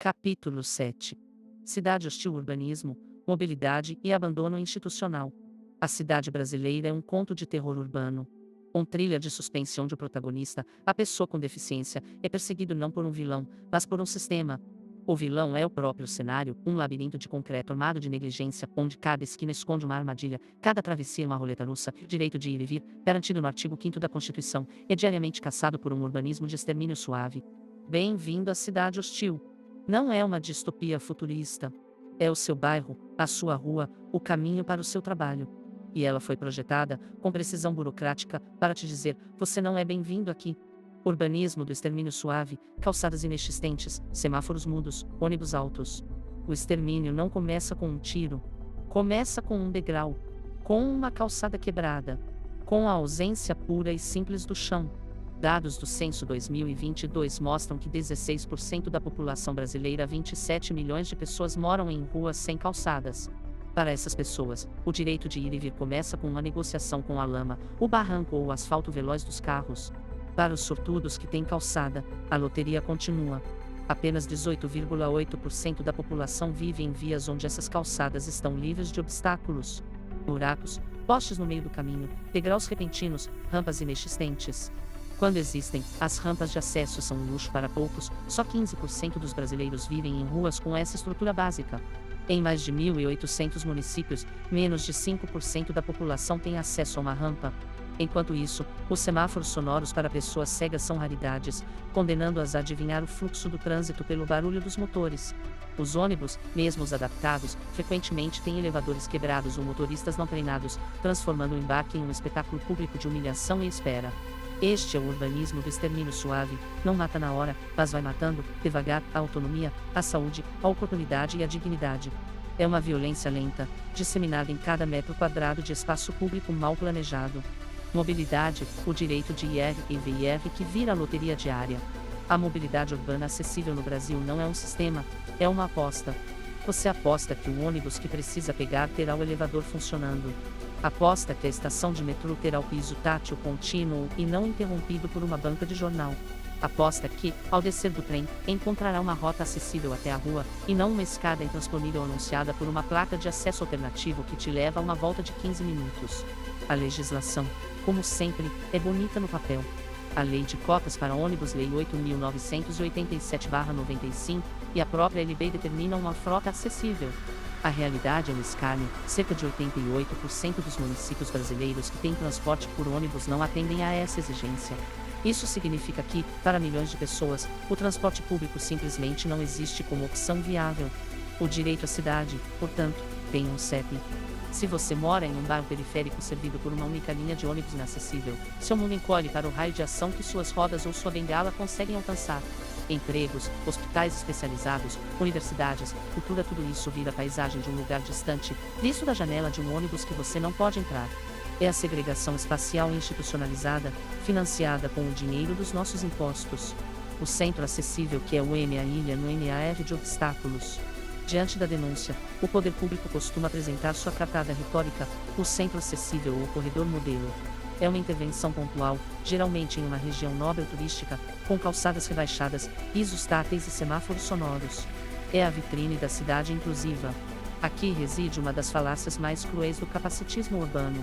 Capítulo 7. Cidade hostil: urbanismo, mobilidade e abandono institucional. A cidade brasileira é um conto de terror urbano. Um thriller de suspense onde o protagonista, a pessoa com deficiência, é perseguido não por um vilão, mas por um sistema. O vilão é o próprio cenário, um labirinto de concreto armado de negligência, onde cada esquina esconde uma armadilha, cada travessia uma roleta russa. O direito de ir e vir, garantido no artigo 5º da Constituição, é diariamente caçado por um urbanismo de extermínio suave. Bem-vindo à cidade hostil. Não é uma distopia futurista. É o seu bairro, a sua rua, o caminho para o seu trabalho. E ela foi projetada, com precisão burocrática, para te dizer: você não é bem-vindo aqui. Urbanismo do extermínio suave, calçadas inexistentes, semáforos mudos, ônibus altos. O extermínio não começa com um tiro. Começa com um degrau. Com uma calçada quebrada. Com a ausência pura e simples do chão. Dados do Censo 2022 mostram que 16% da população brasileira, 27 milhões de pessoas, moram em ruas sem calçadas. Para essas pessoas, o direito de ir e vir começa com uma negociação com a lama, o barranco ou o asfalto veloz dos carros. Para os sortudos que têm calçada, a loteria continua. Apenas 18,8% da população vive em vias onde essas calçadas estão livres de obstáculos. Buracos, postes no meio do caminho, degraus repentinos, rampas inexistentes. Quando existem, as rampas de acesso são um luxo para poucos. Só 15% dos brasileiros vivem em ruas com essa estrutura básica. Em mais de 1.800 municípios, menos de 5% da população tem acesso a uma rampa. Enquanto isso, os semáforos sonoros para pessoas cegas são raridades, condenando-as a adivinhar o fluxo do trânsito pelo barulho dos motores. Os ônibus, mesmo os adaptados, frequentemente têm elevadores quebrados ou motoristas não treinados, transformando o embarque em um espetáculo público de humilhação e espera. Este é o urbanismo do extermínio suave. Não mata na hora, mas vai matando, devagar, a autonomia, a saúde, a oportunidade e a dignidade. É uma violência lenta, disseminada em cada metro quadrado de espaço público mal planejado. Mobilidade, o direito de ir e vir que vira a loteria diária. A mobilidade urbana acessível no Brasil não é um sistema, é uma aposta. Você aposta que o ônibus que precisa pegar terá o elevador funcionando. Aposta que a estação de metrô terá o piso tátil contínuo e não interrompido por uma banca de jornal. Aposta que, ao descer do trem, encontrará uma rota acessível até a rua, e não uma escada intransponível anunciada por uma placa de acesso alternativo que te leva a uma volta de 15 minutos. A legislação, como sempre, é bonita no papel. A Lei de Cotas para ônibus, Lei 8.987/95, e a própria LB determinam uma frota acessível. A realidade é um escárnio: cerca de 88% dos municípios brasileiros que têm transporte por ônibus não atendem a essa exigência. Isso significa que, para milhões de pessoas, o transporte público simplesmente não existe como opção viável. O direito à cidade, portanto, tem um CEP. Se você mora em um bairro periférico servido por uma única linha de ônibus inacessível, seu mundo encolhe para o raio de ação que suas rodas ou sua bengala conseguem alcançar. Empregos, hospitais especializados, universidades, cultura, tudo isso vira a paisagem de um lugar distante, visto da janela de um ônibus que você não pode entrar. É a segregação espacial institucionalizada, financiada com o dinheiro dos nossos impostos. O centro acessível, que é o M, a ilha no MAR de obstáculos. Diante da denúncia, o poder público costuma apresentar sua cartada retórica: o centro acessível ou o corredor modelo. É uma intervenção pontual, geralmente em uma região nobre turística, com calçadas rebaixadas, pisos táteis e semáforos sonoros. É a vitrine da cidade inclusiva. Aqui reside uma das falácias mais cruéis do capacitismo urbano.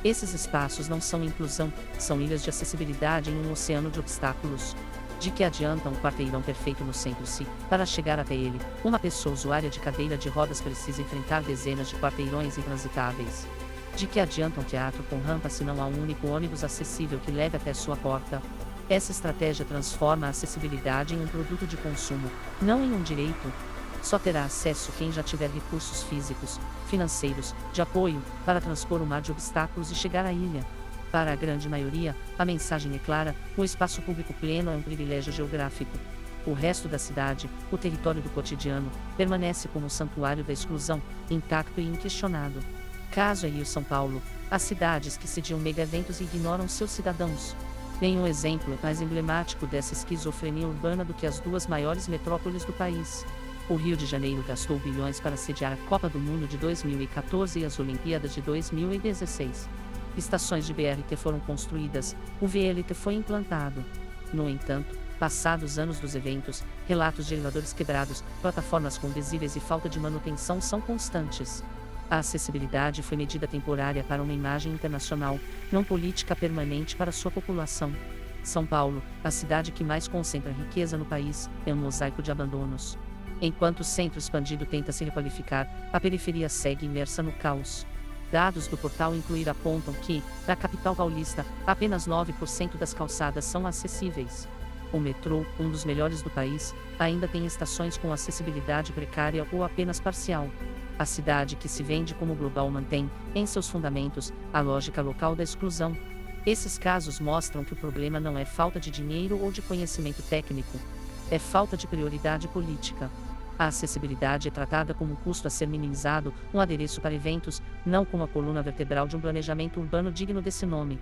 Esses espaços não são inclusão, são ilhas de acessibilidade em um oceano de obstáculos. De que adianta um quarteirão perfeito no centro se, para chegar até ele, uma pessoa usuária de cadeira de rodas precisa enfrentar dezenas de quarteirões intransitáveis? De que adianta um teatro com rampa se não há um único ônibus acessível que leve até sua porta? Essa estratégia transforma a acessibilidade em um produto de consumo, não em um direito. Só terá acesso quem já tiver recursos físicos, financeiros, de apoio, para transpor o mar de obstáculos e chegar à ilha. Para a grande maioria, a mensagem é clara: o espaço público pleno é um privilégio geográfico. O resto da cidade, o território do cotidiano, permanece como o santuário da exclusão, intacto e inquestionado. Caso é Rio São Paulo, as cidades que sediam mega-eventos e ignoram seus cidadãos. Nenhum exemplo mais emblemático dessa esquizofrenia urbana do que as duas maiores metrópoles do país. O Rio de Janeiro gastou bilhões para sediar a Copa do Mundo de 2014 e as Olimpíadas de 2016. Estações de BRT foram construídas, o VLT foi implantado. No entanto, Passados anos dos eventos, relatos de elevadores quebrados, plataformas com desníveis e falta de manutenção são constantes. A acessibilidade foi medida temporária para uma imagem internacional, não política permanente para sua população. São Paulo, a cidade que mais concentra riqueza no país, é um mosaico de abandonos. Enquanto o centro expandido tenta se requalificar, a periferia segue imersa no caos. Dados do portal Incluir apontam que, na capital paulista, apenas 9% das calçadas são acessíveis. O metrô, um dos melhores do país, ainda tem estações com acessibilidade precária ou apenas parcial. A cidade que se vende como global mantém, em seus fundamentos, a lógica local da exclusão. Esses casos mostram que o problema não é falta de dinheiro ou de conhecimento técnico, é falta de prioridade política. A acessibilidade é tratada como um custo a ser minimizado, um adereço para eventos, não como a coluna vertebral de um planejamento urbano digno desse nome.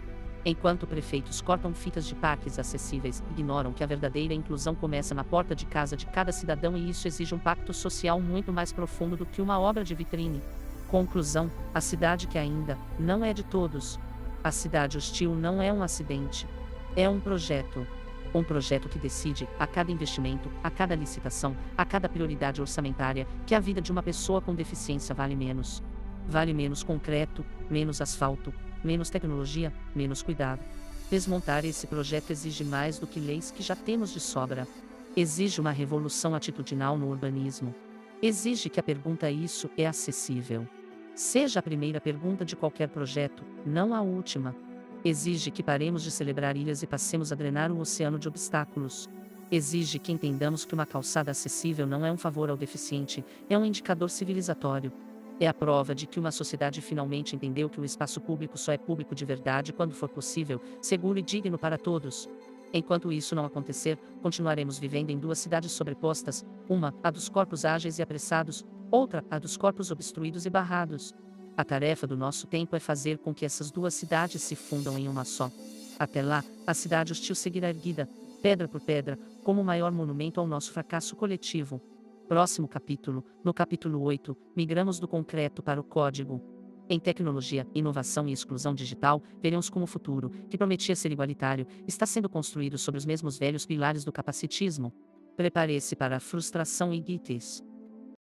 Enquanto prefeitos cortam fitas de parques acessíveis, ignoram que a verdadeira inclusão começa na porta de casa de cada cidadão e isso exige um pacto social muito mais profundo do que uma obra de vitrine. Conclusão: a cidade que ainda não é de todos. A cidade hostil não é um acidente. É um projeto. Um projeto que decide, a cada investimento, a cada licitação, a cada prioridade orçamentária, que a vida de uma pessoa com deficiência vale menos. Vale menos concreto, menos asfalto, menos tecnologia, menos cuidado. Desmontar esse projeto exige mais do que leis que já temos de sobra. Exige uma revolução atitudinal no urbanismo. Exige que a pergunta "isso é acessível?" seja a primeira pergunta de qualquer projeto, não a última. Exige que paremos de celebrar ilhas e passemos a drenar um oceano de obstáculos. Exige que entendamos que uma calçada acessível não é um favor ao deficiente, é um indicador civilizatório. É a prova de que uma sociedade finalmente entendeu que o espaço público só é público de verdade quando for possível, seguro e digno para todos. Enquanto isso não acontecer, continuaremos vivendo em duas cidades sobrepostas, uma, a dos corpos ágeis e apressados, outra, a dos corpos obstruídos e barrados. A tarefa do nosso tempo é fazer com que essas duas cidades se fundam em uma só. Até lá, a cidade hostil seguirá erguida, pedra por pedra, como o maior monumento ao nosso fracasso coletivo. Próximo capítulo, no capítulo 8, migramos do concreto para o código. Em tecnologia, inovação e exclusão digital, veremos como o futuro, que prometia ser igualitário, está sendo construído sobre os mesmos velhos pilares do capacitismo. Prepare-se para a frustração e guites.